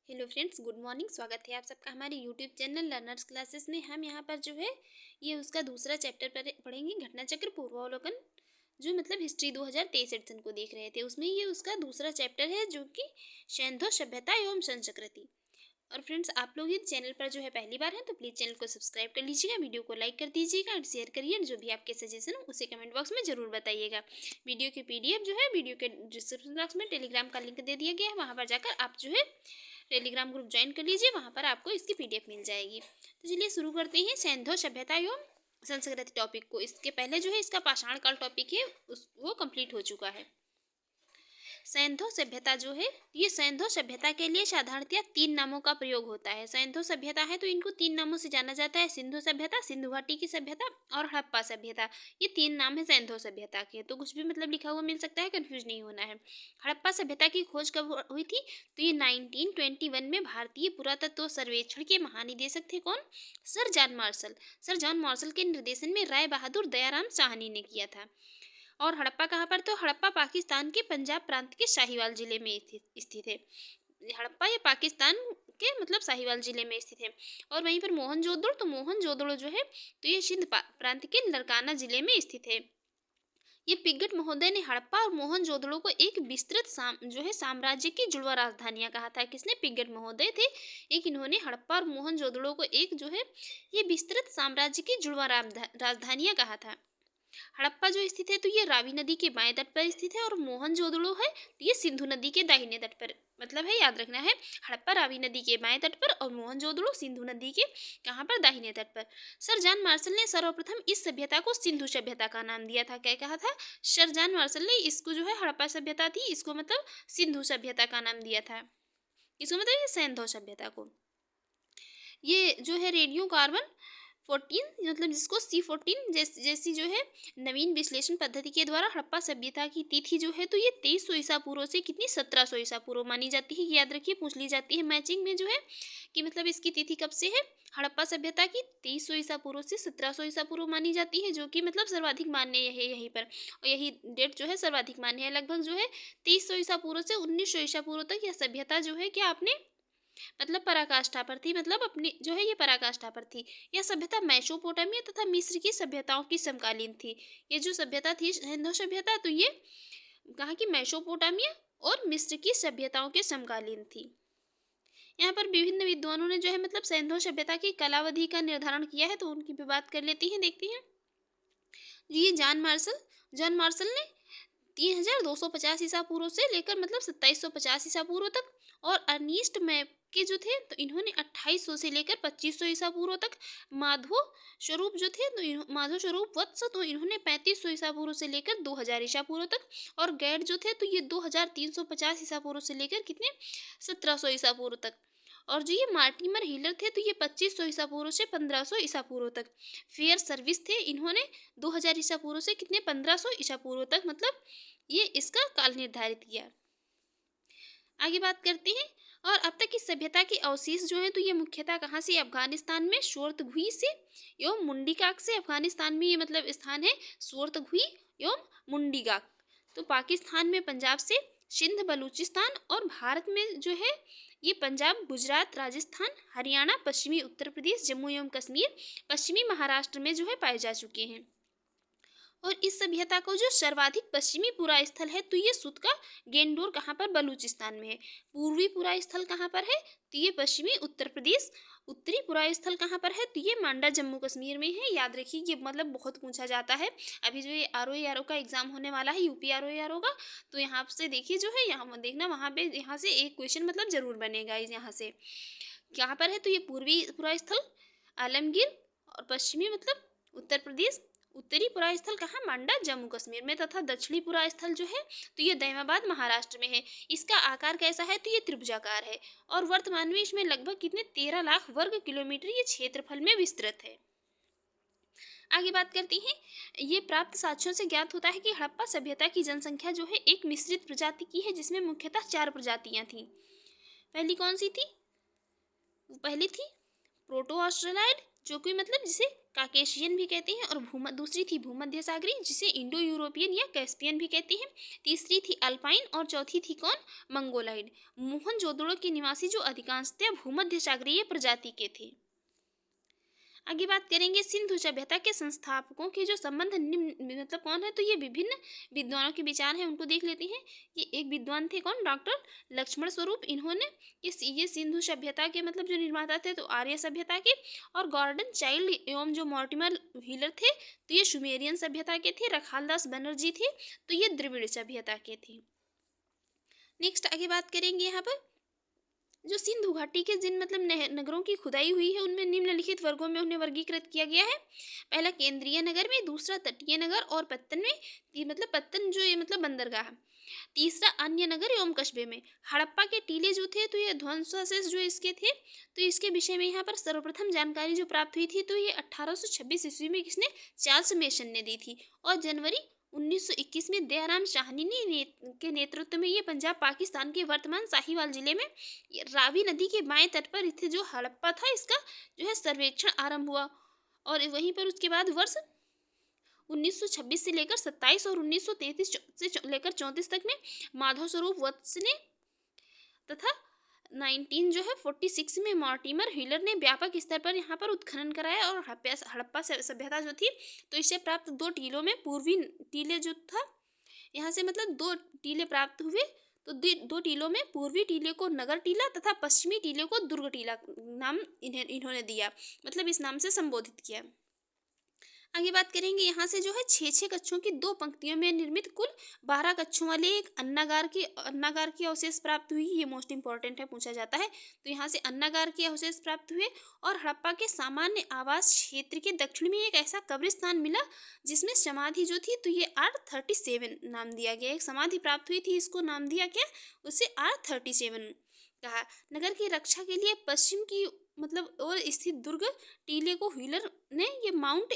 Hello friends, good morning. स्वागत है आप सबका हमारे यूट्यूब चैनल लर्नर्स क्लासेस में। हम यहाँ पर जो है ये उसका दूसरा चैप्टर पढ़ेंगे, घटना चक्र पूर्वावलोकन। जो मतलब हिस्ट्री 2023 एडिशन को देख रहे थे, उसमें ये उसका दूसरा चैप्टर है जो कि सैंधव सभ्यता एवं संस्कृति। और फ्रेंड्स, आप लोग इस चैनल पर जो है पहली बार हैं तो प्लीज़ चैनल को सब्सक्राइब कर लीजिएगा, वीडियो को लाइक कर दीजिएगा और शेयर करिए। जो भी आपके सजेशन हो उसे कमेंट बॉक्स में ज़रूर बताइएगा। वीडियो की पीडीएफ जो है वीडियो के डिस्क्रिप्शन बॉक्स में टेलीग्राम का लिंक दे दिया गया है, वहाँ पर जाकर आप जो है टेलीग्राम ग्रुप ज्वाइन कर लीजिए, वहाँ पर आपको इसकी पीडीएफ मिल जाएगी। तो चलिए शुरू करते हैं सैंधव सभ्यता एवं संस्कृति टॉपिक को। इसके पहले जो है इसका पाषाण काल टॉपिक है वो कंप्लीट हो चुका है। सैंधव सभ्यता जो है, ये सैंधव सभ्यता के लिए साधारणतया 3 नामों का प्रयोग होता है। सैंधव सभ्यता है तो इनको 3 नामों से जाना जाता है: सिंधु सभ्यता, सिंधु घाटी की सभ्यता और हड़प्पा सभ्यता। ये 3 नाम है सैंधव सभ्यता के। तो कुछ भी मतलब लिखा हुआ मिल सकता है, कंफ्यूज नहीं होना है। हड़प्पा सभ्यता की खोज कब हुई थी? तो ये 1921 में भारतीय पुरातत्व सर्वेक्षण के महानिदेशक थे कौन? Sir John Marshall. Sir John Marshall के निर्देशन में राय बहादुर दयाराम साहनी ने किया था। और हड़प्पा कहाँ पर? तो हड़प्पा पाकिस्तान के पंजाब प्रांत के साहिवाल जिले में स्थित है। हड़प्पा ये पाकिस्तान के मतलब साहिवाल जिले में स्थित है। और वहीं पर मोहनजोदड़ो, तो मोहनजोदड़ो जो है तो ये सिंध प्रांत के लरकाना जिले में स्थित है। ये पिगट महोदय ने हड़प्पा और मोहनजोदड़ो को एक विस्तृत जो है साम्राज्य की जुड़वा राजधानियां कहा था। किसने? पिगट महोदय थे। एक इन्होंने हड़प्पा और मोहनजोदड़ो को एक जो है ये विस्तृत साम्राज्य की जुड़वा राजधानियां कहा था। हड़प्पा जो स्थित है तो ये रावी नदी के बाएं तट पर स्थित है और मोहनजोदड़ो है तो ये सिंधु नदी के दाहिने तट पर, मतलब है याद रखना है, हड़प्पा रावी नदी के बाएं तट पर और मोहनजोदड़ो सिंधु नदी के कहाँ पर? दाहिने तट पर। सर जॉन मार्शल ने सर्वप्रथम इस सभ्यता को सिंधु सभ्यता का नाम दिया था। क्या कहा था? सर जॉन मार्शल ने इसको जो है हड़प्पा सभ्यता थी, इसको मतलब सिंधु सभ्यता का नाम दिया था। इसको मतलब ये सैंधव सभ्यता को। ये जो है रेडियो कार्बन 14 मतलब जिसको C14 जैसी जो है नवीन विश्लेषण पद्धति के द्वारा हड़प्पा सभ्यता की तिथि जो है तो ये 2300 ईसा पूर्व से कितनी 1700 ईसा पूर्व मानी जाती है। याद रखिए, पूछ ली जाती है मैचिंग में जो है कि मतलब इसकी तिथि कब से है। हड़प्पा सभ्यता की 2300 ईसा पूर्व से 1700 ईसा पूर्व मानी जाती है, जो कि मतलब सर्वाधिक मान्य है यहीं पर। और यही डेट जो है सर्वाधिक मान्य है। लगभग जो है 2300 ईसा पूर्व से 1900 ईसा पूर्व तक यह सभ्यता जो है क्या आपने मतलब पराकाष्ठा पर थी, मतलब अपनी जो है ये पराकाष्ठा पर थी। यह सभ्यता मेसोपोटामिया तथा मिस्र की सभ्यताओं की समकालीन थी। ये जो सभ्यता थी सिंधु सभ्यता, तो ये कहाँ की? मेसोपोटामिया और मिस्र की सभ्यताओं के समकालीन थी। यहाँ पर विभिन्न विद्वानों ने जो है मतलब सिंधु सभ्यता की कालावधि का निर्धारण किया है, तो उनकी भी बात कर लेती हैं, देखती हैं। ये जॉन मार्शल ने 3250 ईसा पूर्व से लेकर मतलब 2750 ईसा पूर्व तक, और अर्निस्ट मैप के जो थे तो इन्होंने 2800 से लेकर 2500 ईसा पूर्व तक, माधव स्वरूप जो थे तो माधव स्वरूप वत्स तो इन्होंने 3500 ईसा पूर्व से लेकर 2000 ईसा पूर्व तक, और गैड जो थे तो ये 2350 ईसा पूर्व से लेकर कितने 1700 ईसा पूर्व तक, और जो ये मार्टिमर हीलर थे तो ये 2500 ईसा पूर्व से 1500 ईसा पूर्व तक। फेयर सर्विस थे, इन्होंने 2000 ईसा पूर्व से कितने 1500 ईसा पूर्व तक मतलब ये इसका काल निर्धारित किया। आगे बात करते हैं। और अब तक इस सभ्यता के अवशेष जो हैं तो ये मुख्यतः कहाँ से? अफगानिस्तान में शोरतगुई से एवं मुंडीकाक से। अफगानिस्तान में ये मतलब स्थान है शोरतगुई एवं मुंडीकाक। तो पाकिस्तान में पंजाब से, सिंध बलूचिस्तान, और भारत में जो है ये पंजाब, गुजरात, राजस्थान, हरियाणा, पश्चिमी उत्तर प्रदेश, जम्मू एवं कश्मीर, पश्चिमी महाराष्ट्र में जो है पाए जा चुके हैं। और इस सभ्यता को जो सर्वाधिक पश्चिमी पूरा स्थल है तो ये सुत का गेंडोर कहाँ पर? बलूचिस्तान में है। पूर्वी पूरा स्थल कहाँ पर है? तो ये पश्चिमी उत्तर प्रदेश। उत्तरी पूरा स्थल कहाँ पर है? तो ये मांडा जम्मू कश्मीर में है। याद रखिए, ये मतलब बहुत पूछा जाता है। अभी जो ये RO का एग्जाम होने वाला है, UP RO का, तो यहाँ से देखिए जो है, यहाँ देखना, वहाँ पे यहाँ से एक क्वेश्चन मतलब जरूर बनेगा यहाँ से। कहाँ पर है? तो ये पूर्वी पूरा स्थल आलमगीर, और पश्चिमी मतलब उत्तर प्रदेश, उत्तरी पुरा स्थल कहाँ? मांडा जम्मू कश्मीर में, तथा दक्षिणी पुरा स्थल जो है तो ये दैमाबाद महाराष्ट्र में है। इसका आकार कैसा है? तो ये त्रिभुजाकार है, और वर्तमान में इसमें लगभग कितने 13 लाख वर्ग किलोमीटर ये क्षेत्रफल में विस्तृत है। आगे बात करते हैं। ये प्राप्त साक्ष्यों से ज्ञात होता है कि हड़प्पा सभ्यता की जनसंख्या जो है एक मिश्रित प्रजाति की है, जिसमें मुख्यतः 4 प्रजातियां थी। पहली कौन सी थी? पहली थी प्रोटो ऑस्ट्रेलॉइड, जो कि मतलब जिसे काकेशियन भी कहते हैं, और दूसरी थी भूमध्य सागरीय जिसे इंडो यूरोपियन या कैस्पियन भी कहते हैं। तीसरी थी अल्पाइन और चौथी थी कौन, मंगोलाइड। मोहनजोदड़ो के निवासी जो अधिकांशतः भूमध्य सागरीय प्रजाति के थे। आगे बात करेंगे सिंधु सभ्यता के संस्थापकों के जो संबंध निम्न मतलब कौन है, तो ये विभिन्न विद्वानों के विचार हैं, उनको देख लेते हैं। ये एक विद्वान थे कौन, डॉक्टर लक्ष्मण स्वरूप। इन्होंने ये सिंधु सभ्यता के मतलब जो निर्माता थे तो आर्य सभ्यता के, और गॉर्डन चाइल्ड एवं जो मॉर्टिमर व्हीलर थे तो ये सुमेरियन सभ्यता के थे। रखालदास बनर्जी थे तो ये द्रविड़ सभ्यता के थे। नेक्स्ट आगे बात करेंगे यहाँ पर जो सिंधु घाटी के जिन मतलब नगरों की खुदाई हुई है उनमें निम्नलिखित वर्गों में उन्हें वर्गीकृत किया गया है। पहला केंद्रीय नगर में, दूसरा तटीय नगर और पत्तन में, मतलब पत्तन जो ये मतलब बंदरगाह। तीसरा अन्य नगर एवं कस्बे में। हड़प्पा के टीले जो थे तो ये ध्वंसावशेष जो इसके थे, तो इसके विषय में यहाँ पर सर्वप्रथम जानकारी जो प्राप्त हुई थी तो ये 1826 ईस्वी में किसने, चार्ल्स मेसन ने दी थी। और जनवरी 1921 में दयाराम साहनी के नेतृत्व में ये पंजाब पाकिस्तान के वर्तमान साहिवाल जिले में रावी नदी के बाएं तट पर स्थित जो हड़प्पा था इसका जो है सर्वेक्षण आरंभ हुआ। और वहीं पर उसके बाद वर्ष 1926 से लेकर 27 और 1933 से लेकर 34 तक में माधव स्वरूप वत्स ने तथा 1946 में मॉर्टिमर व्हीलर ने व्यापक स्तर पर यहाँ पर उत्खनन कराया। और हड़प्पा सभ्यता जो थी तो इससे प्राप्त 2 टीलों में पूर्वी टीले जो था, यहाँ से मतलब 2 टीले प्राप्त हुए। तो 2 टीलों में पूर्वी टीले को नगर टीला तथा पश्चिमी टीले को दुर्ग टीला नाम इन्होंने दिया, मतलब इस नाम से संबोधित किया। आगे बात करेंगे यहाँ से जो है 6 कक्षों की 2 पंक्तियों में निर्मित कुल 12 कक्षों वाले एक अन्नागार की अवशेष प्राप्त हुई। ये मोस्ट इंपॉर्टेंट है, पूछा जाता है। तो यहाँ से अन्नागार के अवशेष प्राप्त हुए। और हड़प्पा के सामान्य आवास क्षेत्र के दक्षिण में एक ऐसा कब्रिस्तान मिला जिसमें समाधि जो थी तो ये R37 नाम दिया गया। एक समाधि प्राप्त हुई थी, इसको नाम दिया क्या, उसे R37 कहा। नगर की रक्षा के लिए पश्चिम की मतलब और स्थित दुर्ग टीले को व्हीलर ने ये माउंट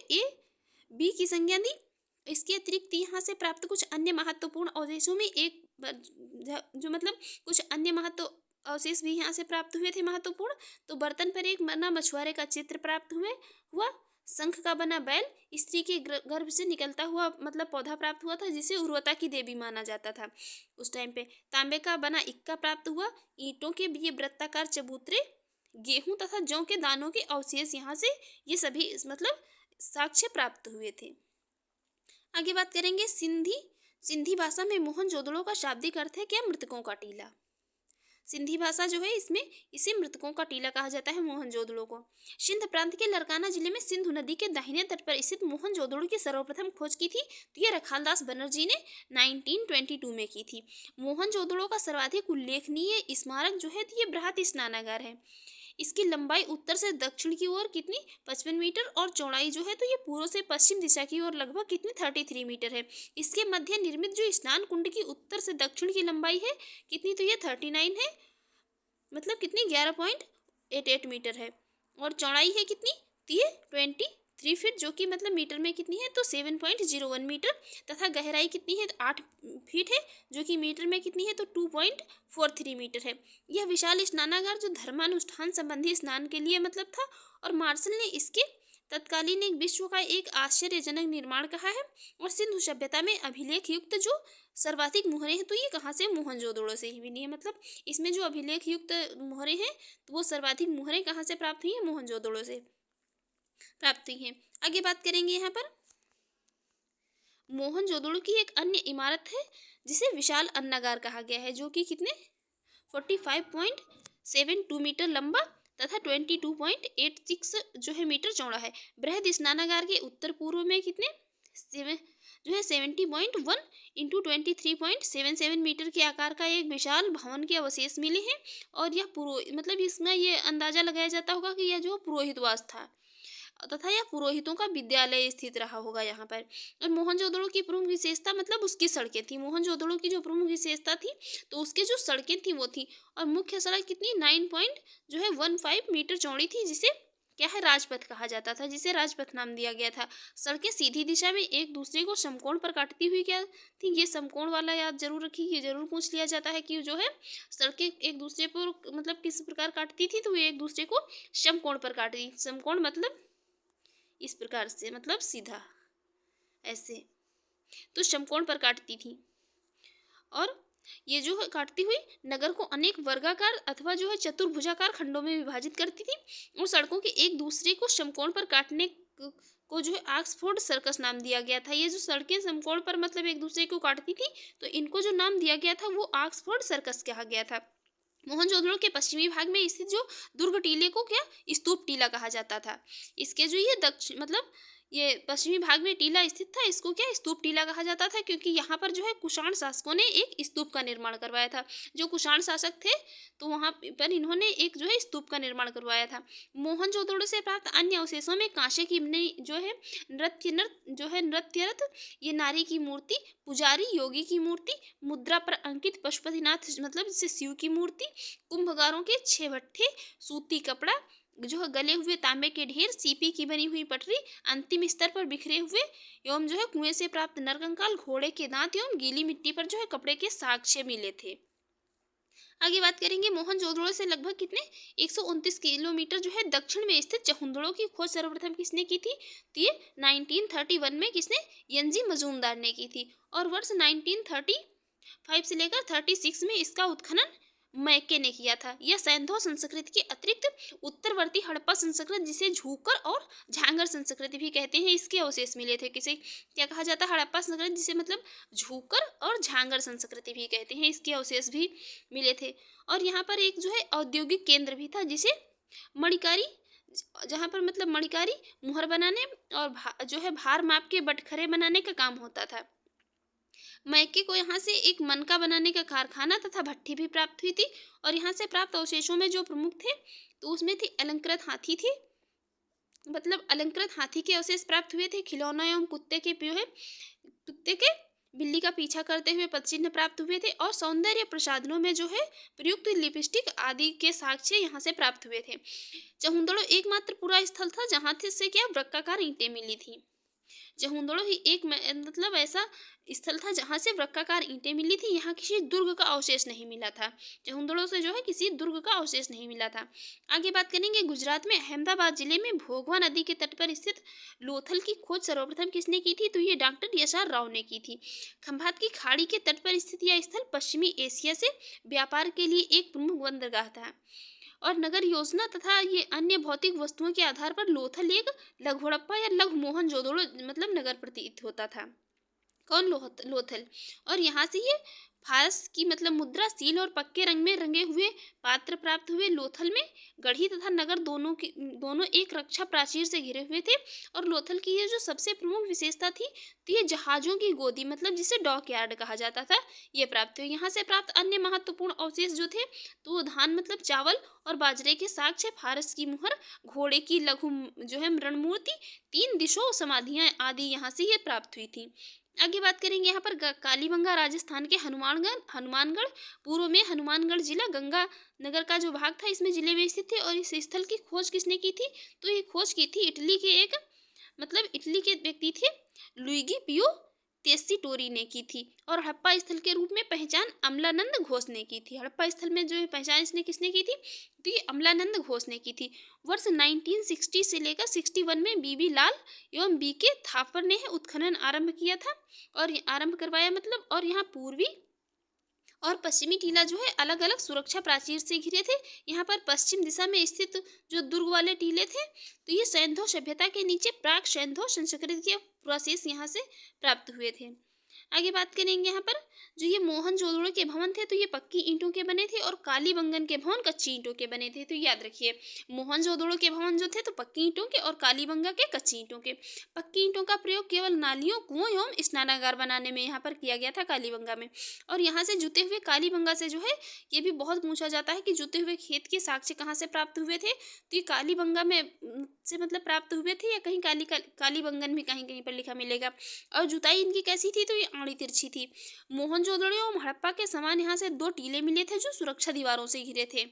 बी की संज्ञा दी। इसके अतिरिक्त यहाँ से प्राप्त कुछ अन्य महत्वपूर्ण अवशेषों में एक जो मतलब कुछ अन्य महत्व अवशेष भी यहाँ से प्राप्त हुए थे महत्वपूर्ण। तो बर्तन पर एक बना मछुआरे का चित्र प्राप्त हुआ। शंख का बना बैल, स्त्री के गर्भ से निकलता हुआ मतलब पौधा प्राप्त हुआ था जिसे उर्वरता की देवी माना जाता था उस टाइम पे। तांबे का बना इक्का प्राप्त हुआ। ईंटों के ये वृत्ताकार चबूतरे, गेहूं तथा जौ के दानों के अवशेष यहाँ से ये सभी मतलब साक्ष्य प्राप्त हुए थे। आगे बात करेंगे सिंधी भाषा में मोहनजोदड़ो का शाब्दिक अर्थ है क्या, मृतकों का टीला। सिंधी भाषा जो है इसमें इसे मृतकों का टीला कहा जाता है मोहनजोदड़ो को। सिंध प्रांत के लरकाना जिले में सिंधु नदी के दाहिने तट पर स्थित मोहनजोदड़ो की सर्वप्रथम खोज की थी तो यह रखालदास बनर्जी ने 1922 में की थी। मोहनजोदड़ो का सर्वाधिक उल्लेखनीय स्मारक जो है तो ये बृहत स्नानागार है। इसकी लंबाई उत्तर से दक्षिण की ओर कितनी 55 मीटर और चौड़ाई जो है तो ये पूर्व से पश्चिम दिशा की ओर लगभग कितनी 33 मीटर है। इसके मध्य निर्मित जो स्नान कुंड की उत्तर से दक्षिण की लंबाई है कितनी, तो ये 39 है, मतलब कितनी 11.88 मीटर है। और चौड़ाई है कितनी, तो ये 23 फीट जो कि मतलब मीटर में कितनी है तो 7.01 मीटर। तथा गहराई कितनी है, 8 फीट है जो कि मीटर में कितनी है तो 2.43 मीटर है। यह विशाल स्नानागार जो धर्मानुष्ठान संबंधी स्नान के लिए मतलब था। और मार्शल ने इसके तत्कालीन एक विश्व का एक आश्चर्यजनक निर्माण कहा है। और सिंधु सभ्यता में अभिलेख युक्त जो सर्वाधिक मोहरे हैं तो ये कहाँ से, मोहनजोदड़ो से ही मिली है। मतलब इसमें जो अभिलेख युक्त मोहरे हैं तो वो सर्वाधिक मोहरे कहाँ से प्राप्त हुई है, मोहनजोदड़ो से प्राप्त हुई है। आगे बात करेंगे यहाँ पर मोहनजोदड़ो की एक अन्य इमारत है जिसे विशाल अन्नागार कहा गया है जो कि कितने 45.72 मीटर लंबा तथा 22.86 जो है मीटर चौड़ा है। बृहद स्नानागार के उत्तर पूर्व में कितने जो है 70.1 इंटू 23.77 मीटर के आकार का एक विशाल भवन के अवशेष मिले हैं। और यह मतलब इसमें ये अंदाजा लगाया जाता होगा कि यह जो पुरोहितवास था तथा यह पुरोहितों का विद्यालय स्थित रहा होगा यहाँ पर। और मोहनजोदड़ो की प्रमुख विशेषता मतलब उसकी सड़कें थी। मोहनजोदड़ो की जो प्रमुख विशेषता थी तो उसके जो सड़कें थी वो थी। और मुख्य सड़क कितनी 9.15 मीटर चौड़ी थी जिसे क्या है, राजपथ कहा जाता था, जिसे राजपथ नाम दिया गया था। सड़कें सीधी दिशा में एक दूसरे को समकोण पर काटती हुई क्या थी, ये समकोण वाला याद जरूर रखिए, ये जरूर पूछ लिया जाता है कि जो है सड़कें एक दूसरे पर मतलब किस प्रकार काटती थी, तो ये एक दूसरे को समकोण पर काटती। समकोण मतलब इस प्रकार से, मतलब सीधा ऐसे, तो समकोण पर काटती थी। और ये जो है काटती हुई नगर को अनेक वर्गाकार अथवा जो है चतुर्भुजाकार खंडों में विभाजित करती थी, और सड़कों के एक दूसरे को समकोण पर काटने को जो है ऑक्सफोर्ड सर्कस नाम दिया गया था। ये जो सड़कें समकोण पर मतलब एक दूसरे को काटती थी, तो इनको जो नाम दिया गया था वो ऑक्सफोर्ड सर्कस कहा गया था। मोहनजोदड़ो के पश्चिमी भाग में स्थित जो दुर्ग टीले को क्या स्तूप टीला कहा जाता था। इसके जो ये दक्षिण मतलब ये पश्चिमी भाग में टीला स्थित था, इसको क्या स्तूप टीला कहा जाता था, क्योंकि यहाँ पर जो है कुषाण शासकों ने एक स्तूप का निर्माण करवाया था। जो कुषाण शासक थे तो वहाँ पर इन्होंने एक जो है स्तूप का निर्माण करवाया था। मोहनजोदड़ो से प्राप्त अन्य अवशेषों में कांसे की बनी जो है नृत्यरत, ये नारी की मूर्ति, पुजारी योगी की मूर्ति, मुद्रा पर अंकित पशुपतिनाथ मतलब जैसे शिव की मूर्ति, कुंभकारों के 6 भट्ठे, सूती कपड़ा, जो है गले हुए तांबे के ढेर, सीपी की बनी हुई पटरी, अंतिम स्तर पर बिखरे हुए एवं जो है कुएं से प्राप्त नरकंकाल, घोड़े के दांत एवं गीली मिट्टी पर जो है कपड़े के साक्ष्य मिले थे। आगे बात करेंगे मोहनजोदड़ो से लगभग कितने 129 किलोमीटर जो है दक्षिण में स्थित चहुंदड़ो की खोज सर्वप्रथम किसने की थी, तो ये 1931 में किसने, एनजी मजूमदार ने की थी। और वर्ष 1935 से लेकर 36 में इसका उत्खनन मैके ने किया था। यह सैंधव संस्कृति के अतिरिक्त उत्तरवर्ती हड़प्पा संस्कृत, जिसे झूकर और झांगर संस्कृति भी कहते हैं, इसके अवशेष मिले थे। किसे क्या कहा जाता है, हड़प्पा संस्कृति, जिसे मतलब झूकर और झांगर संस्कृति भी कहते हैं, इसके अवशेष भी मिले थे। और यहाँ पर एक जो है औद्योगिक केंद्र भी था, जिसे मणिकारी, जहाँ पर मतलब मणिकारी मुहर बनाने और जो है भार माप के बटखरे बनाने का काम होता था। मैके को यहाँ से एक मनका बनाने का कारखाना तथा भट्ठी भी प्राप्त हुई थी। और यहाँ से प्राप्त अवशेषों में जो प्रमुख थे तो उसमें थी अलंकृत हाथी थी, मतलब अलंकृत हाथी के अवशेष प्राप्त हुए थे। खिलौना एवं कुत्ते के बिल्ली का पीछा करते हुए पदचिन्ह प्राप्त हुए थे। और सौंदर्य प्रसाधनों में जो है प्रयुक्त लिपस्टिक आदि के साक्ष्य यहाँ से प्राप्त हुए थे। चहुंदड़ो एकमात्र पूरा स्थल था जहाँ से क्या वृत्ताकार ईंटें मिली थी। चहुंदड़ो ही एक मतलब ऐसा स्थल था जहाँ से वृत्ताकार ईंटें मिली थी। यहाँ किसी दुर्ग का अवशेष नहीं मिला था। चहुंदड़ो से जो है किसी दुर्ग का अवशेष नहीं मिला था। आगे बात करेंगे गुजरात में अहमदाबाद जिले में भोगवा नदी के तट पर स्थित लोथल की खोज सर्वप्रथम किसने की थी, तो ये डॉक्टर यशआर राव ने की थी। खंभात की खाड़ी के तट पर स्थित यह स्थल पश्चिमी एशिया से व्यापार के लिए एक प्रमुख बंदरगाह था। और नगर योजना तथा ये अन्य भौतिक वस्तुओं के आधार पर लोथल एक लघु हड़प्पा या लघु मोहनजोदड़ो मतलब नगर प्रतीत होता था। कौन, लोथल। और यहाँ से ये फारस की मतलब मुद्रा, सील और पक्के रंग में रंगे हुए पात्र प्राप्त हुए। लोथल में गढ़ी तथा नगर दोनों एक रक्षा प्राचीर से घिरे हुए थे। और लोथल की ये जो सबसे प्रमुख विशेषता थी तो ये जहाज़ों की गोदी मतलब जिसे डॉक यार्ड कहा जाता था, ये प्राप्त हुए। यहाँ से प्राप्त अन्य महत्वपूर्ण अवशेष जो थे तो वो धान मतलब चावल और बाजरे के साक्ष्य, फारस की मुहर, घोड़े की लघु जो है रणमूर्ति, 3 दिशों समाधियाँ आदि यहाँ से ये प्राप्त हुई थी। आगे बात करेंगे यहाँ पर कालीबंगा राजस्थान के हनुमानगढ़ पूर्व में हनुमानगढ़ जिला गंगा नगर का जो भाग था इसमें जिले में स्थित थे। और इस स्थल की खोज किसने की थी, तो ये खोज की थी इटली के व्यक्ति थे लुइगी पियो टेस्सीटोरी ने की थी। और हड़प्पा स्थल के रूप में पहचान अमलानंद घोष ने की थी। हड़प्पा स्थल में जो है पहचान इसने किसने की थी, तो ये अमलानंद घोष ने की थी। वर्ष 1960 से लेकर 61 में बीबी लाल एवं बीके थापर ने उत्खनन आरंभ किया था और आरंभ करवाया मतलब। और यहाँ पूर्वी और पश्चिमी टीला जो है अलग अलग सुरक्षा प्राचीर से घिरे थे। यहाँ पर पश्चिम दिशा में स्थित जो दुर्ग वाले टीले थे तो ये सैंधव सभ्यता के नीचे प्राक सैंधव संस्कृति के प्रोसेस यहाँ से प्राप्त हुए थे। आगे बात करेंगे यहाँ पर जो ये मोहनजोदड़ो के भवन थे तो ये पक्की ईंटों के बने थे और कालीबंगन के भवन कच्ची ईंटों के बने थे। तो याद रखिए मोहनजोदड़ो के भवन जो थे तो पक्की ईंटों के और कालीबंगा के कच्ची ईंटों के। पक्की ईंटों का प्रयोग केवल नालियों, कुओं एवं स्नानागार बनाने में यहाँ पर किया गया था कालीबंगा में। और यहाँ से जुते हुए कालीबंगा से जो है ये भी बहुत पूछा जाता है कि जुते हुए खेत के साक्ष्य कहाँ से प्राप्त हुए थे, तो ये कालीबंगा में से मतलब प्राप्त हुए थे या कहीं कालीबंगन भी कहीं कहीं पर लिखा मिलेगा। और जुताई इनकी कैसी थी, तो ये आड़ी तिरछी थी। मोहनजोदड़ो और हड़प्पा के समान यहाँ से 2 टीले मिले थे जो सुरक्षा दीवारों से घिरे थे।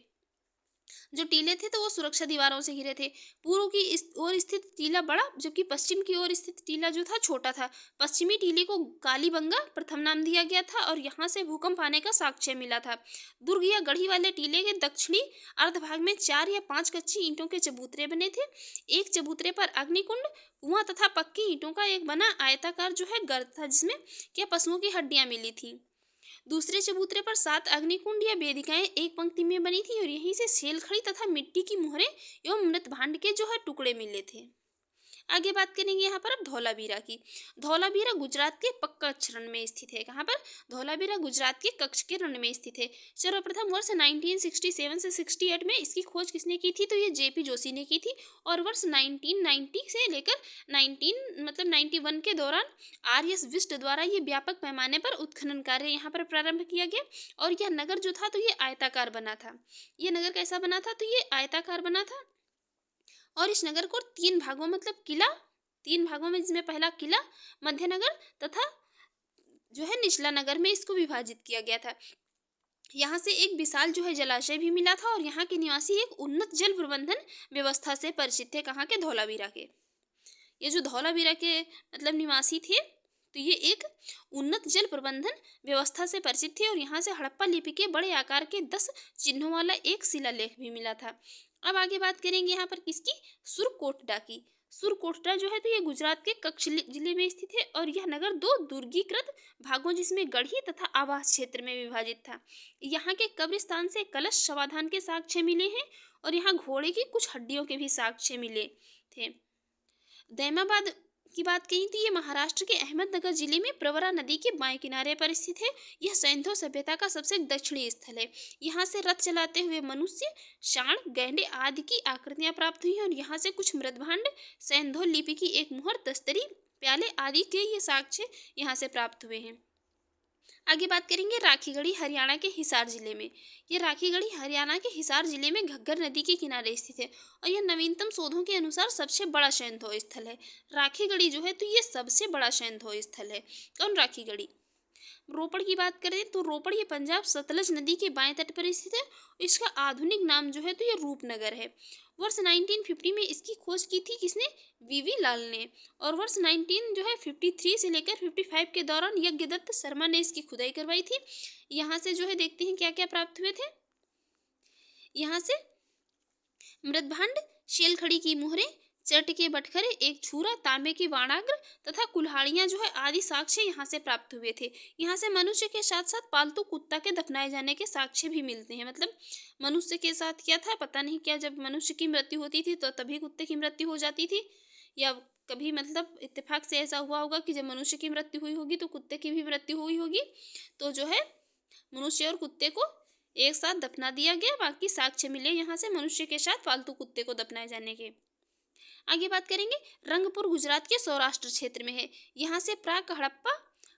जो टीले थे तो वो सुरक्षा दीवारों से घिरे थे। पूर्व की इस ओर स्थित टीला बड़ा, जबकि पश्चिम की ओर स्थित टीला जो था छोटा था। पश्चिमी टीले को कालीबंगा प्रथम नाम दिया गया था और यहाँ से भूकंप आने का साक्ष्य मिला था। दुर्ग या गढ़ी वाले टीले के दक्षिणी अर्धभाग में 4 या 5 कच्ची ईंटों के चबूतरे बने थे। एक चबूतरे पर अग्निकुंड, कुआं तथा पक्की ईंटों का एक बना आयताकार जो है गर्त था, जिसमें क्या पशुओं की हड्डियां मिली थी। दूसरे चबूतरे पर 7 अग्निकुंड या वेदिकाएं एक पंक्ति में बनी थी और यहीं से सेलखड़ी तथा मिट्टी की मोहरें एवं मृत भांड के जो है टुकड़े मिले थे। आगे बात करेंगे यहाँ पर अब धौलावीरा की। धौलावीरा गुजरात के कच्छ रण में स्थित है। कहाँ पर? धौलावीरा गुजरात के कच्छ के रण में स्थित है। सर्वप्रथम वर्ष 1967 से 68 में इसकी खोज किसने की थी? तो ये जेपी जोशी ने की थी। और वर्ष 1990 से लेकर 91 के दौरान आर.एस. विष्ट द्वारा ये व्यापक पैमाने पर उत्खनन कार्य यहाँ पर प्रारंभ किया गया। और यह नगर जो था तो ये आयताकार बना था। ये नगर कैसा बना था? तो ये आयताकार बना था। और इस नगर को 3 भागों मतलब किला, 3 भागों में, जिसमें पहला किला, मध्य नगर तथा जो है निचला नगर में इसको विभाजित किया गया था। यहाँ से एक विशाल जो है जलाशय भी मिला था और यहाँ के निवासी एक उन्नत जल प्रबंधन व्यवस्था से परिचित थे। कहाँ के? धौलावीरा के। ये जो धौलावीरा के मतलब निवासी थे तो ये एक उन्नत जल प्रबंधन व्यवस्था से परिचित थे और यहाँ से हड़प्पा लिपि के बड़े आकार के 10 चिन्हों वाला एक शिलालेख भी मिला था। अब आगे बात करेंगे यहाँ पर किसकी? सुरकोटडा की। सुरकोटडा जो है तो ये गुजरात के कच्छ जिले में स्थित है और यह नगर 2 दुर्गीकृत भागों जिसमें गढ़ी तथा आवास क्षेत्र में विभाजित था। यहाँ के कब्रिस्तान से कलश समाधान के साक्ष्य मिले हैं और यहाँ घोड़े की कुछ हड्डियों के भी साक्ष्य मिले थे। दैमाबाद की बात कही तो ये महाराष्ट्र के अहमदनगर जिले में प्रवरा नदी के बाएं किनारे पर स्थित है। यह सैंधव सभ्यता का सबसे दक्षिणी स्थल है। यहाँ से रथ चलाते हुए मनुष्य, सांड, गैंडे आदि की आकृतियां प्राप्त हुई हैं और यहाँ से कुछ मृदभांड, सैंधव लिपि की एक मुहर, दस्तरी, प्याले आदि के ये साक्ष्य यहाँ से प्राप्त हुए हैं। आगे बात करेंगे राखीगढ़ी हरियाणा के हिसार जिले में। ये राखीगढ़ी हरियाणा के हिसार जिले में घग्गर नदी के किनारे स्थित है और यह नवीनतम शोधों के अनुसार सबसे बड़ा शैनधोव स्थल है। राखीगढ़ी जो है तो ये सबसे बड़ा शैनधोव स्थल है। कौन? राखीगढ़ी। रोपड़ की बात करें तो रोपड़ ये पंजाब सतलज नदी के बाएं तट पर स्थित है। इसका आधुनिक नाम जो है तो ये रूपनगर है। वर्ष 1950 में इसकी खोज की थी किसने? वीवी लाल ने। और वर्ष 1953 से लेकर 55 के दौरान यज्ञदत्त शर्मा ने इसकी खुदाई करवाई थी। यहाँ से जो है देखते हैं क्या क्या प्राप्त हुए थे। यहाँ से मृदभांड, शेलखड़ी की मुहरें, चट के बटखरे, एक छुरा, तांबे की वाणाग्र तथा कुल्हाड़ियां जो है आदि साक्ष्य यहाँ से प्राप्त हुए थे। यहाँ से मनुष्य के साथ साथ पालतू कुत्ता के दफनाए जाने के साक्ष्य भी मिलते हैं। मतलब मनुष्य के साथ क्या था पता नहीं, क्या जब मनुष्य की मृत्यु होती थी तो तभी कुत्ते की मृत्यु हो जाती थी, या कभी मतलब इत्तेफाक से ऐसा हुआ होगा कि जब मनुष्य की मृत्यु हुई होगी तो कुत्ते की भी मृत्यु हुई होगी, तो जो है मनुष्य और कुत्ते को एक साथ दफना दिया गया। बाकी साक्ष्य मिले यहाँ से मनुष्य के साथ पालतू कुत्ते को दफनाए जाने के। आगे बात करेंगे रंगपुर गुजरात के सौराष्ट्र क्षेत्र में है। यहाँ से प्राक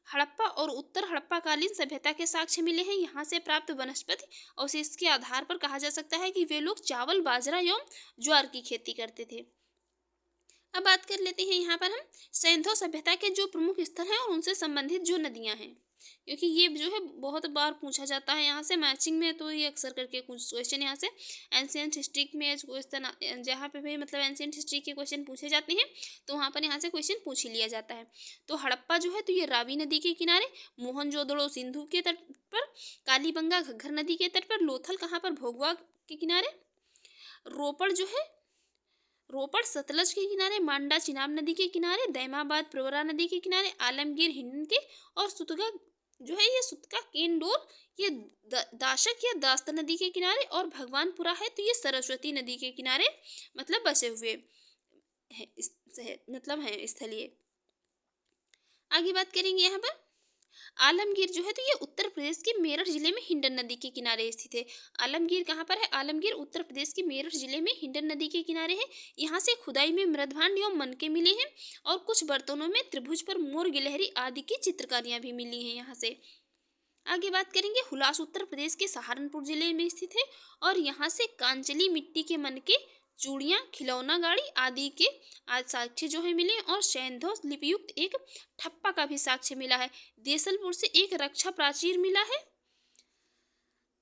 हड़प्पा और उत्तर हड़प्पाकालीन सभ्यता के साक्ष्य मिले हैं। यहाँ से प्राप्त वनस्पति अवशेष के आधार पर कहा जा सकता है कि वे लोग चावल, बाजरा एवं ज्वार की खेती करते थे। अब बात कर लेते हैं यहाँ पर हम सैंधव सभ्यता के जो प्रमुख स्थल हैं और उनसे संबंधित जो नदियाँ हैं, क्योंकि ये जो है बहुत बार पूछा जाता है यहाँ से मैचिंग में, तो ये अक्सर करके कुछ क्वेश्चन यहाँ से एंशिएंट हिस्ट्री में क्वेश्चन, जहाँ पे भी मतलब एंशिएंट हिस्ट्री के क्वेश्चन पूछे जाते हैं तो वहाँ पर यहाँ से क्वेश्चन पूछ ही लिया जाता है। तो हड़प्पा जो है तो ये रावी नदी के किनारे, मोहनजोदड़ो सिंधु के तट पर, कालीबंगा घग्गर नदी के तट पर, लोथल कहाँ पर? भोगवा के किनारे, रोपड़ जो है रोपड़ सतलज के किनारे, मांडा चिनाब नदी के किनारे, दैमाबाद प्रवरा नदी के किनारे, आलमगीर हिंडन के, और सुतगा जो है ये सुतका केंडोर ये दाशक या दास्त नदी के किनारे, और भगवानपुरा है तो ये सरस्वती नदी के किनारे मतलब बसे हुए है, मतलब है स्थलीय। आगे बात करेंगे यहाँ पर आलमगीर जो है तो ये उत्तर प्रदेश के मेरठ जिले में हिंडन नदी के किनारे स्थित है। आलमगीर कहाँ पर है? आलमगीर उत्तर प्रदेश के मेरठ जिले में हिंडन नदी के किनारे है। यहाँ से खुदाई में मृदभांड एवं मनके मिले हैं और कुछ बर्तनों में त्रिभुज पर मोर, गिलहरी आदि की चित्रकारियां भी मिली हैं। यहाँ से आगे बात करेंगे हुलास उत्तर प्रदेश के सहारनपुर जिले में स्थित है और यहाँ से कांचली मिट्टी के मनके, चूड़ियाँ, खिलौना गाड़ी आदि के आज साक्ष्य जो है मिले और सैंधव लिपियुक्त एक ठप्पा का भी साक्ष्य मिला है। देसलपुर से एक रक्षा प्राचीर मिला है।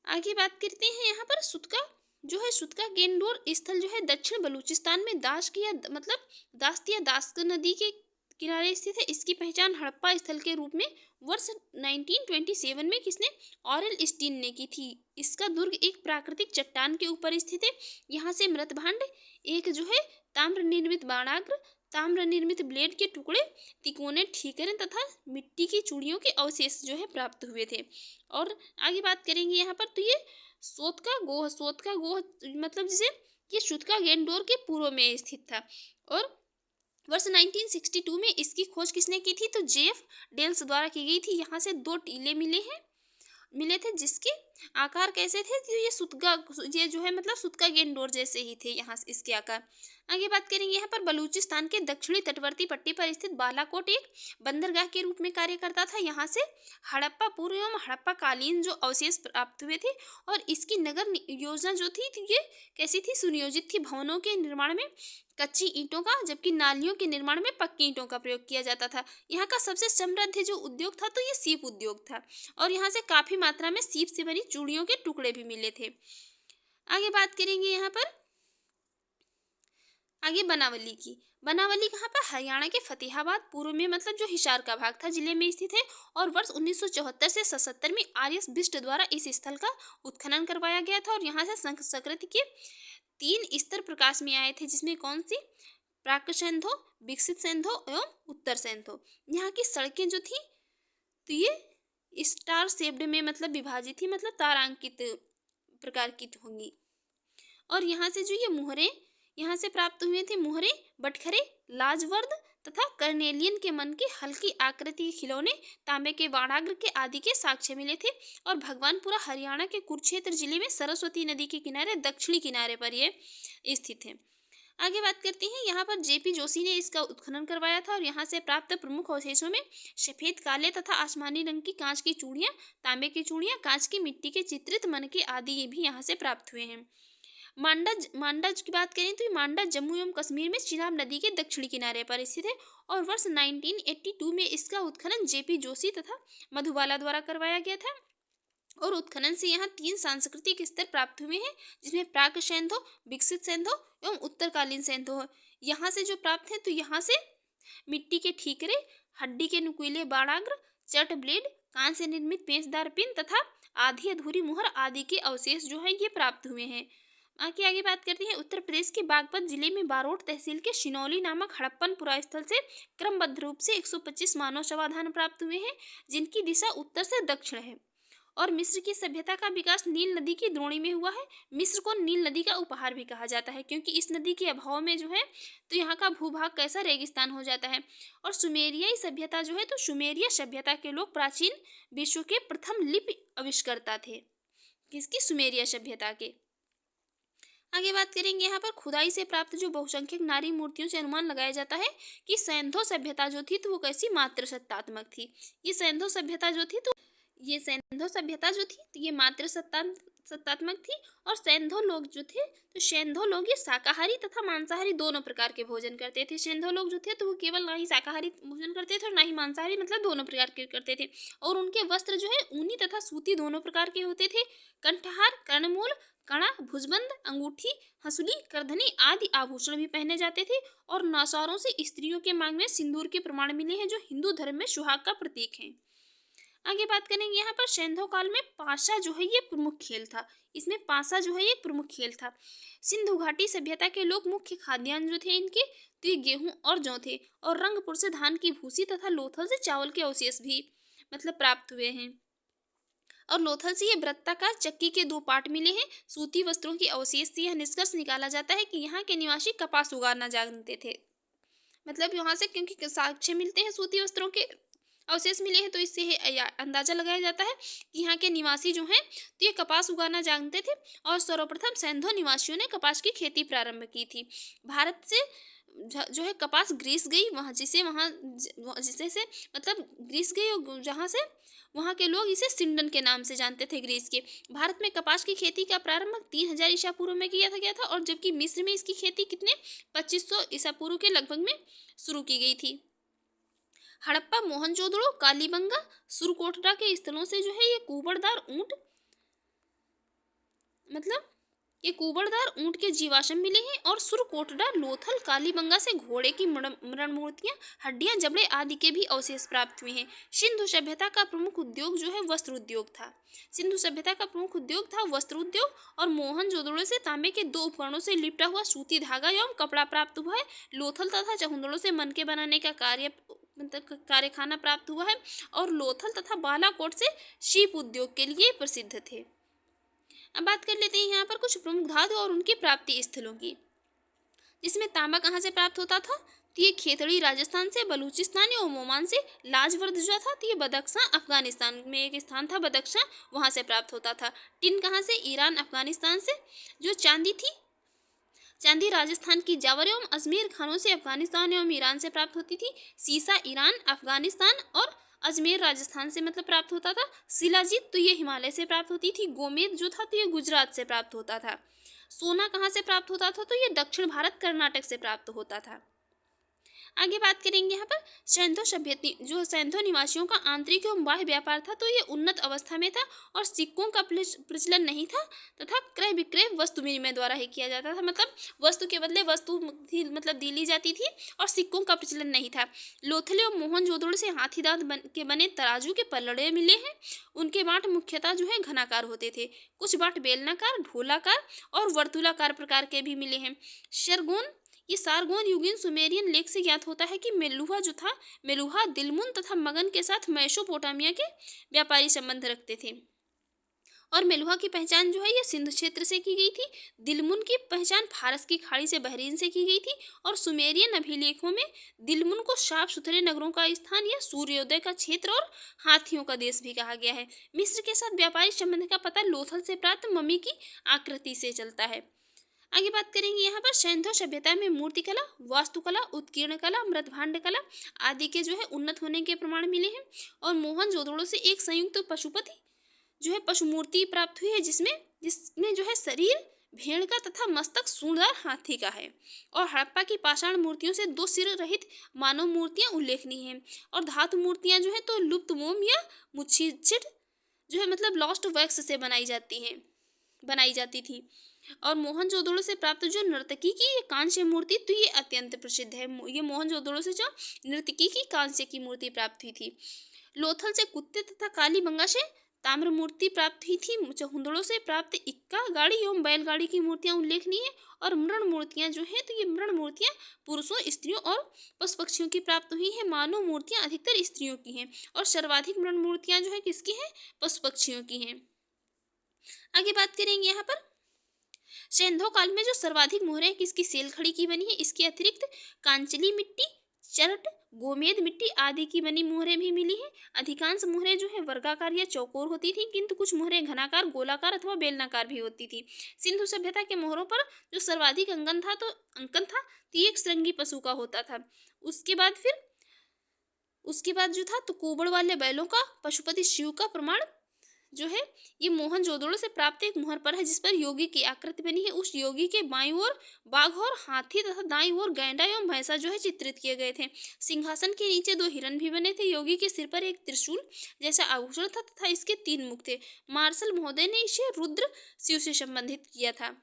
आगे बात करते हैं यहाँ पर सुतका जो है सुतका गेंडोर स्थल जो है दक्षिण बलूचिस्तान में दास्त या दास्क नदी के किनारे स्थित है। इसकी पहचान हड़प्पा स्थल के रूप में वर्ष 1927 में किसने, ऑरेल स्टीन ने की थी। इसका दुर्ग एक प्राकृतिक चट्टान के ऊपर स्थित है। यहाँ से मृत भांड, एक जो है ताम्र निर्मित बाणाग्र, ताम्र निर्मित ब्लेड के टुकड़े, तिकोने ठीकरे तथा मिट्टी की चूड़ियों के अवशेष जो है प्राप्त हुए थे। और आगे बात करेंगे यहाँ पर, तो ये सोत का गोह मतलब जिसे ये सुतका गेंडोर के पूर्व में स्थित था। और वर्ष 1962 में इसकी खोज किसने की थी, तो जेफ डेल्स द्वारा की गई थी। यहाँ से 2 टीले मिले थे जिसके आकार कैसे थे, तो ये जो है मतलब सुतका गेंडोर जैसे ही थे यहाँ से इसके आकार। आगे बात करेंगे यहाँ पर, बलूचिस्तान के दक्षिणी तटवर्ती पट्टी पर स्थित बालाकोट एक बंदरगाह के रूप में कार्य करता था। यहाँ से हड़प्पा पूर्व एवं हड़प्पा कालीन जो अवशेष प्राप्त हुए थे। और इसकी नगर योजना जो थी तो ये कैसी थी, सुनियोजित थी। भवनों के निर्माण में कच्ची ईंटों का, जबकि नालियों के निर्माण में पक्की ईंटों का प्रयोग किया जाता था। यहाँ का सबसे समृद्ध जो उद्योग था तो ये सीप उद्योग था। और यहाँ से काफी मात्रा में सीप से बनी चूड़ियों के टुकड़े भी मिले थे। आगे बात करेंगे यहाँ पर, आगे बनावली कहाँ पर, हरियाणा के फतेहाबाद पूर्व में मतलब जो हिसार का भाग था जिले में स्थित है। और वर्ष 1974 से 77 में आर्यस बिष्ट द्वारा इस स्थल का उत्खनन करवाया गया था। और यहाँ से संस्कृति के 3 स्तर प्रकाश में आए थे, जिसमें कौन सी, प्राक सैंधो, विकसित सैंधो एवं उत्तर सैंधो। यहाँ की सड़कें जो थी तो ये स्टार शेप्ड में मतलब विभाजित थी, मतलब तारांकित प्रकार की होंगी। और यहाँ से जो ये मुहरे यहाँ से प्राप्त हुए थे, मुहरे, बटखरे, लाजवर्द तथा कर्नेलियन के मन के हल्की आकृति के खिलौने, तांबे के बाणाग्र के आदि के साक्ष्य मिले थे। और भगवानपुरा हरियाणा के कुरुक्षेत्र जिले में सरस्वती नदी के किनारे दक्षिणी किनारे पर यह स्थित है। आगे बात करते हैं, यहाँ पर जेपी जोशी ने इसका उत्खनन करवाया था। और यहाँ से प्राप्त प्रमुख अवशेषों में सफेद, काले तथा आसमानी रंग की कांच की चूड़ियाँ, तांबे की चूड़ियाँ, कांच की मिट्टी के चित्रित मनके आदि ये भी यहाँ से प्राप्त हुए हैं। मांडा की बात करें तो मांडा जम्मू एवं कश्मीर में चिनाब नदी के दक्षिणी किनारे पर स्थित है। और वर्ष 1982 में इसका उत्खनन जेपी जोशी तथा मधुबाला द्वारा करवाया गया था। और उत्खनन से यहाँ 3 सांस्कृतिक स्तर प्राप्त हुए हैं, जिसमें प्राक सैंधो, विकसित सैंधो एवं उत्तरकालीन सैंधो है। यहाँ से जो प्राप्त है तो यहाँ से मिट्टी के ठीकरे, हड्डी के नुकीले बाणाग्र, चट ब्लेड, कांच से निर्मित पेचदार पिन तथा आधी अधूरी मुहर आदि के अवशेष जो है ये प्राप्त हुए हैं। आगे बात करते हैं, उत्तर प्रदेश के बागपत जिले में बारोट तहसील के शिनौली नामक हड़प्पन पुरा स्थल से क्रमबद्ध रूप से 125 मानव शवाधान प्राप्त हुए हैं, जिनकी दिशा उत्तर से दक्षिण है। और मिस्र की सभ्यता का विकास नील नदी की द्रोणी में हुआ है। मिस्र को नील नदी का उपहार भी कहा जाता है, क्योंकि इस नदी के अभाव में जो है तो यहाँ का भूभाग कैसा, रेगिस्तान हो जाता है। और सुमेरियाई सभ्यता जो है तो सुमेरिया सभ्यता के लोग प्राचीन विश्व के प्रथम लिपि आविष्कर्ता थे। किसकी, सुमेरिया सभ्यता के। आगे बात करेंगे, यहाँ पर खुदाई से प्राप्त जो बहुसंख्यक नारी मूर्तियों से अनुमान लगाया जाता है कि सैंधो सभ्यता जो थी तो वो कैसी, मातृसत्तात्मक थी। ये सैंधो सभ्यता जो थी तो ये मातृसत्तात्मक थी। और सैंधो लोग जो थे तो सैंधो लोग ये शाकाहारी तथा मांसाहारी दोनों प्रकार के भोजन करते थे। सैंधो लोग जो थे तो वो केवल ना ही शाकाहारी भोजन करते थे और ना ही मांसाहारी, मतलब दोनों प्रकार के करते थे। और उनके वस्त्र जो है ऊनी तथा सूती दोनों प्रकार के होते थे। कंठहार, कर्णमूल, कड़ा, भुजबंद, अंगूठी, हंसुली, करधनी आदि आभूषण भी पहने जाते थे। और नौशेरों से स्त्रियों के मांग में सिंदूर के प्रमाण मिले हैं, जो हिंदू धर्म में सुहाग का प्रतीक है। आगे बात करेंगे, यहाँ पर सैंधो काल में पाशा जो है ये प्रमुख खेल था। इसमें पासा जो है ये प्रमुख खेल था। सिंधु घाटी सभ्यता के लोग मुख्य खाद्यान्न जो थे इनके तो ये गेहूं और जौ थे। और रंगपुर से धान की भूसी तथा लोथल से चावल के अवशेष भी मतलब प्राप्त हुए हैं। और लोथल से ये वृत्ताकार चक्की के 2 पार्ट मिले हैं। सूती वस्त्रों की अवशेष से यह निष्कर्ष निकाला जाता है कि यहाँ के निवासी कपास उगाना जानते थे। मतलब यहाँ से क्योंकि साक्ष्य मिलते हैं, सूती वस्त्रों के अवशेष मिले हैं, तो इससे अंदाजा लगाया जाता है कि यहाँ के निवासी जो हैं तो ये कपास उगाना जानते थे। और सर्वप्रथम सैंधो निवासियों ने कपास की खेती प्रारंभ की थी। भारत से जो है कपास ग्रीस गई, जिसे मतलब ग्रीस गई, और जहाँ से वहाँ के लोग इसे सिंडन के नाम से जानते थे, ग्रीस के। भारत में कपास की खेती का प्रारंभ 3000 ईसा पूर्व में किया था। और जबकि मिस्र में इसकी खेती कितने 2500 ईसा पूर्व के लगभग में शुरू की गई थी। हड़प्पा, मोहनजोदड़ो, कालीबंगा, सुरकोटड़ा के स्थलों से जो है ये कुबड़दार ऊंट मतलब के कुबड़दार ऊंट के जीवाश्म मिले हैं और सुरकोटडा, लोथल, कालीबंगा से घोड़े की मृण मूर्तियां, हड्डियां, जबड़े आदि के भी अवशेष प्राप्त हुए हैं। सिंधु सभ्यता का प्रमुख उद्योग जो है वस्त्र उद्योग था। सिंधु सभ्यता का प्रमुख उद्योग था वस्त्र उद्योग, और मोहनजोदड़ो से तांबे के 2 उपकरणों से लिपटा हुआ सूती धागा एवं कपड़ा प्राप्त हुआ है। लोथल तथा चहुंदड़ों से मनके बनाने का कारखाना प्राप्त हुआ है, और लोथल तथा बालाकोट से शीप उद्योग के लिए प्रसिद्ध थे। अब बात कर लेते हैं यहाँ पर कुछ प्रमुख धातु और उनकी प्राप्ति स्थलों की, जिसमें तांबा कहाँ से प्राप्त होता था, तो ये खेतड़ी राजस्थान से, बलूचिस्तान और ओमान से। लाजवर्द जो था तो ये बदख्शां अफगानिस्तान में एक स्थान था, बदख्शां, वहाँ से प्राप्त होता था। टिन कहाँ से, ईरान अफगानिस्तान से। जो चांदी थी, चांदी राजस्थान की जावर एवं अजमेर खानों से अफगानिस्तान एवं ईरान से प्राप्त होती थी। सीसा ईरान, अफगानिस्तान और अजमेर राजस्थान से मतलब प्राप्त होता था। शिलाजीत तो ये हिमालय से प्राप्त होती थी। गोमेद जो था तो ये गुजरात से प्राप्त होता था। सोना कहाँ से प्राप्त होता था, तो ये दक्षिण भारत कर्नाटक से प्राप्त होता था। आगे बात करेंगे यहाँ पर सैंथो सभ्यता, जो सैंथो निवासियों का आंतरिक एवं बाह्य व्यापार था तो ये उन्नत अवस्था में था, और सिक्कों का प्रचलन नहीं था, तथा क्रय विक्रय वस्तु विनिमय द्वारा ही किया जाता था। मतलब वस्तु के बदले वस्तु मतलब दी ली जाती थी, और सिक्कों का प्रचलन नहीं था। लोथले और मोहनजोदड़ो से हाथी दांत के बने तराजू के पल्लड़े मिले हैं। उनके बाट मुख्यतः जो है घनाकार होते थे। कुछ बाट बेलनाकार, ढोलाकार और वर्तुलाकार प्रकार के भी मिले हैं। शरगोन, ये सारगोन युगीन सुमेरियन लेख से ज्ञात होता है कि मेलुहा जो था, मेलुहा दिलमुन तथा मगन के साथ मेसोपोटामिया के व्यापारी संबंध रखते थे, और मेलुहा की पहचान जो है ये सिंधु क्षेत्र से की गई थी। दिलमुन की पहचान फारस की खाड़ी से बहरीन से की गई थी, और सुमेरियन अभिलेखों में दिलमुन को साफ सुथरे नगरों का स्थान या सूर्योदय का क्षेत्र और हाथियों का देश भी कहा गया है। मिस्र के साथ व्यापारिक संबंध का पता लोथल से प्राप्त मम्मी की आकृति से चलता है। आगे बात करेंगे यहाँ पर सैंथो सभ्यता में मूर्तिकला, वास्तुकला, उत्कीर्ण कला, मृदभांड कला आदि के जो है उन्नत होने के प्रमाण मिले हैं। और मोहनजोदड़ो से एक संयुक्त पशुपति जो है पशु मूर्ति प्राप्त हुई है, जिसमें जो है शरीर भेड़ का तथा मस्तक सूंडदार हाथी का है। और हड़प्पा की पाषाण मूर्तियों से 2 सिर रहित मानव मूर्तियां उल्लेखनीय हैं। और धातु मूर्तियां जो है तो लुप्त मोम या मुच्छिट जो है मतलब लॉस्ट वैक्स से बनाई जाती थी। और मोहनजोदड़ो से प्राप्त जो नर्तकी की ये कांस्य मूर्ति तो ये अत्यंत प्रसिद्ध है। ये मोहनजोदड़ो से जो नर्तकी की कांस्य की मूर्ति प्राप्त हुई थी। लोथल से कुत्ते तथा कालीबंगा से ताम्र मूर्ति प्राप्त हुई थी। चहुंदड़ों से प्राप्त इक्का गाड़ी एवं बैलगाड़ी की मूर्तियां उल्लेखनीय है। और मृण मूर्तियां जो है तो ये मृण मूर्तियां पुरुषों, स्त्रियों और पशु पक्षियों की प्राप्त हुई है। मानव मूर्तियां अधिकतर स्त्रियों की हैं, और सर्वाधिक मृण मूर्तियां जो है किसकी हैं, पशु पक्षियों की हैं। आगे बात करेंगे यहाँ पर सैंधो काल में जो सर्वाधिक मोहरें किसकी सेलखड़ी की बनी है। इसके अतिरिक्त कांचली मिट्टी, चरट, गोमेद मिट्टी आदि की बनी मोहरें भी मिली हैं। अधिकांश मोहरें जो है वर्गाकार या चौकोर होती थी, किंतु कुछ मोहरें घनाकार, गोलाकार अथवा बेलनाकार भी होती थी। सिंधु सभ्यता के मोहरों पर जो सर्वाधिक अंकन था तो एक श्रृंगी पशु का होता था। उसके बाद जो था तो कुबड़ वाले बैलों का, पशुपति शिव का प्रमाण जो है ये मोहनजोदड़ो से प्राप्त एक मुहर पर है, जिस पर योगी की आकृति बनी है। उस योगी के बाईं ओर बाघ और हाथी तथा दाईं ओर गैंडा एवं भैंसा जो है चित्रित किए गए थे। सिंहासन के नीचे 2 हिरन भी बने थे। योगी के सिर पर एक त्रिशूल जैसा आभूषण था तथा इसके 3 मुख थे। मार्शल महोदय ने इसे रुद्र शिव से संबंधित किया था।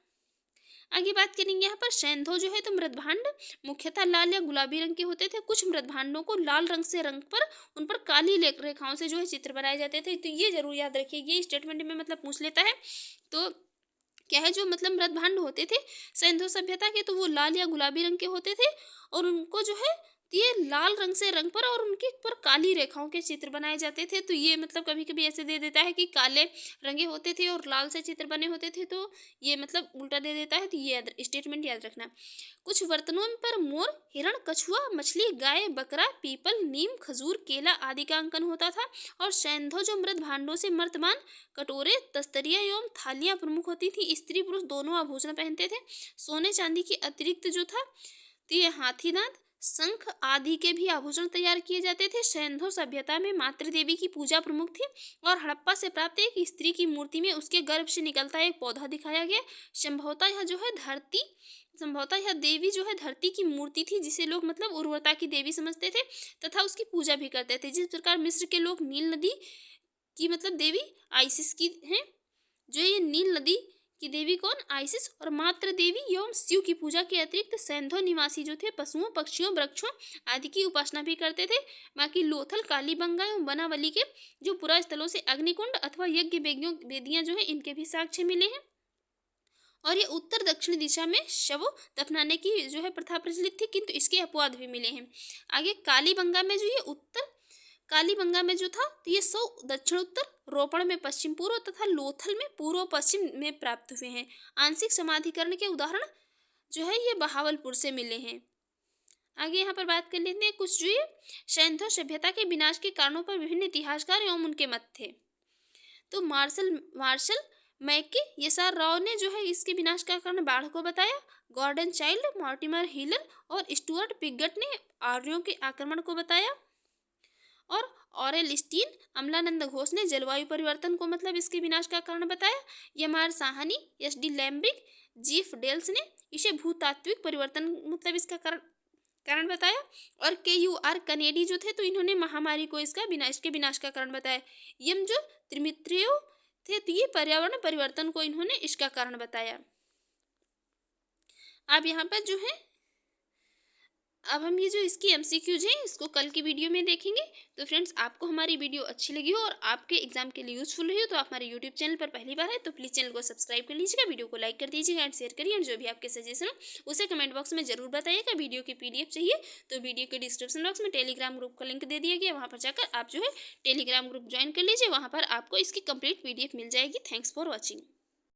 आगे बात करेंगे यहाँ पर सैंधो जो है तो मृदभांड मुख्यतः लाल या गुलाबी रंग के होते थे। कुछ मृदभांडों को लाल रंग से रंग पर उन पर काली रेखाओं से जो है चित्र बनाए जाते थे। तो ये जरूर याद रखिए, ये स्टेटमेंट में मतलब पूछ लेता है। तो क्या है, जो मतलब मृदभांड होते थे सैंधो सभ्यता के, तो वो लाल या गुलाबी रंग के होते थे, और उनको जो है ये लाल रंग से रंग पर और उनके पर काली रेखाओं के चित्र बनाए जाते थे। तो ये मतलब कभी कभी ऐसे दे देता है कि काले रंगे होते थे और लाल से चित्र बने होते थे, तो ये मतलब उल्टा दे देता है। तो ये स्टेटमेंट याद रखना। कुछ बर्तनों पर मोर, हिरण, कछुआ, मछली, गाय, बकरा, पीपल, नीम, खजूर, केला आदि का अंकन होता था। और सैंधो जो मृद भांडों से मर्तमान, कटोरे, तस्तरियाँ एवं थालियाँ प्रमुख होती थी। स्त्री पुरुष दोनों आभूषण पहनते थे। सोने चांदी के अतिरिक्त जो था तो ये हाथी दांत, शंख आदि के भी आभूषण तैयार किए जाते थे। सैंधो सभ्यता में मातृ देवी की पूजा प्रमुख थी। और हड़प्पा से प्राप्त एक स्त्री की मूर्ति में उसके गर्भ से निकलता एक पौधा दिखाया गया। संभवतः यह देवी जो है धरती की मूर्ति थी, जिसे लोग मतलब उर्वरता की देवी समझते थे तथा उसकी पूजा भी करते थे। जिस प्रकार मिस्र के लोग नील नदी की मतलब देवी आइसिस की हैं, जो ये नील नदी कि देवी कौन, आइसिस, और मातृ देवी एवं शिव की पूजा के अतिरिक्त सैंधव निवासी जो थे पशुओं, पक्षियों, वृक्षों आदि की उपासना भी करते थे। बाकी लोथल, कालीबंगा एवं बनावली के जो पुरा स्थलों से अग्निकुंड अथवा यज्ञ वेदियां जो है इनके भी साक्ष्य मिले हैं। और ये उत्तर दक्षिण दिशा में शव दफनाने की जो है प्रथा प्रचलित थी, किंतु इसके अपवाद भी मिले हैं। आगे कालीबंगा में जो ये उत्तर कालीबंगा में जो था तो ये 100 दक्षिण उत्तर, रोपड़ में पश्चिम पूर्व तथा लोथल में पूर्व पश्चिम में प्राप्त हुए हैं। आंशिक समाधिकरण के उदाहरण जो है ये बहावलपुर से मिले हैं। आगे यहाँ पर बात कर लेते हैं कुछ जो ये सैंधव सभ्यता के विनाश के कारणों पर विभिन्न इतिहासकार एवं उनके मत थे। तो मार्शल मैके यसार राव ने जो है इसके विनाश का कारण बाढ़ को बताया। गॉर्डन चाइल्ड, मॉर्टिमर हिलर और स्टुअर्ट पिगट ने आर्यों के आक्रमण को बताया। और ऑरेल स्टीन, अमलानंद घोष ने जलवायु परिवर्तन को मतलब इसके विनाश का कारण बताया। यमार साहनी, एस.डी. लैम्ब्रिक, जीफ डेल्स ने इसे भूतात्विक परिवर्तन मतलब इसका कारण बताया। और के.यू.आर. कनेडी जो थे तो इन्होंने महामारी को इसके विनाश का कारण बताया। यम जो त्रिमित्रियो थे तो ये पर्यावरण परिवर्तन को इन्होंने इसका कारण बताया। अब यहाँ पर जो है अब हम ये जो इसकी एमसीक्यूज हैं इसको कल की वीडियो में देखेंगे। तो फ्रेंड्स, आपको हमारी वीडियो अच्छी लगी हो और आपके एग्जाम के लिए यूजफुल रही हो तो आप हमारे यूट्यूब चैनल पर पहली बार है तो प्लीज़ चैनल को सब्सक्राइब कर लीजिएगा, वीडियो को लाइक कर दीजिएगा एंड शेयर करिए। और जो भी आपके सजेशन हो उसे कमेंट बॉक्स में जरूर बताइएगा। वीडियो की PDF चाहिए तो वीडियो के डिस्क्रिप्शन बॉक्स में टेलीग्राम ग्रुप का लिंक दे दिया गया, वहाँ पर जाकर आप जो है टेलीग्राम ग्रुप ज्वाइन कर लीजिए, वहाँ पर आपको इसकी कंप्लीट PDF मिल जाएगी। Thanks for watching.